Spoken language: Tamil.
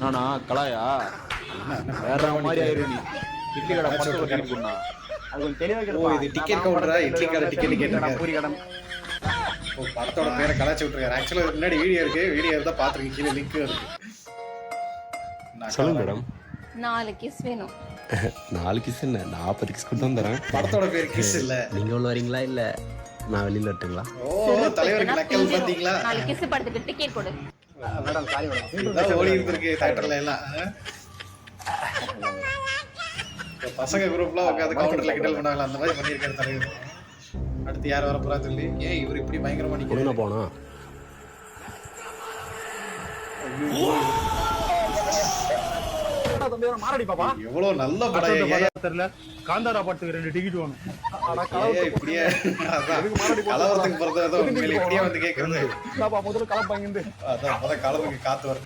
நானா கலாயா வேற மாதிரி ஆயிரு நீ இட்லி கடை பத்து பண்ணிருக்குண்ணா அது கொஞ்சம் தெளிவா ஓ கேளுப்பா. இது டிக்கெட் கவுண்டரா? இட்லி கடை டிக்கெட் பூரி கேட்டிருக்காரு. கடன். ஓ படத்தோட பேரை கலாச்சி விட்டுருக்காரு. ஆக்சுவலா முன்னாடி வீடியோ இருக்கு, வீடியோ தான் பாத்துருக்கீங்க, கீழே லிங்க் இருக்கு. சொல்லுங்க மேடம். 4 கிஸ் வேணும். 4 கிஸ் என்ன 40 கிஸ் கொடுத்து தான் தரேன். படத்தோட பேர் கிஸ் இல்ல. நீங்க உள்ள வரீங்களா இல்ல நான் வெளியில வரட்டுங்களா? ஓ தலைவருக்கு நக்கல் பாத்தீங்களா? 4 கிஸ் படுத்துட்டு டிக்கெட் கொடு. Madam sorry madam. இதான் ஓடி இருந்திருக்கு தியேட்டர்ல எல்லாம். இப்ப பசங்க குரூப்லாம் உட்காந்து கவுண்டர்ல கிண்டல் பண்ணாங்களா, அந்த மாதிரி பண்ணியிருக்காரு தலைவர். அடுத்து யார் வர போறா சொல்லி ஏன் இவர் இப்படி பயங்கரமா கொடுங்க நிக்கிறாரு? போனா மாரடி பாப்பா. எவ்வளவு நல்ல படம் தெரியல. காந்தாரா படத்துக்கு 2 டிக்கெட் வேணும். இப்படியே அதான் கலவரத்துக்கு பிறந்ததான் உண்மையில இப்படியே வந்து கேட்கறது. முதல்ல கலப்பாங்க. அதான் முத கலவுக்கு காத்து வர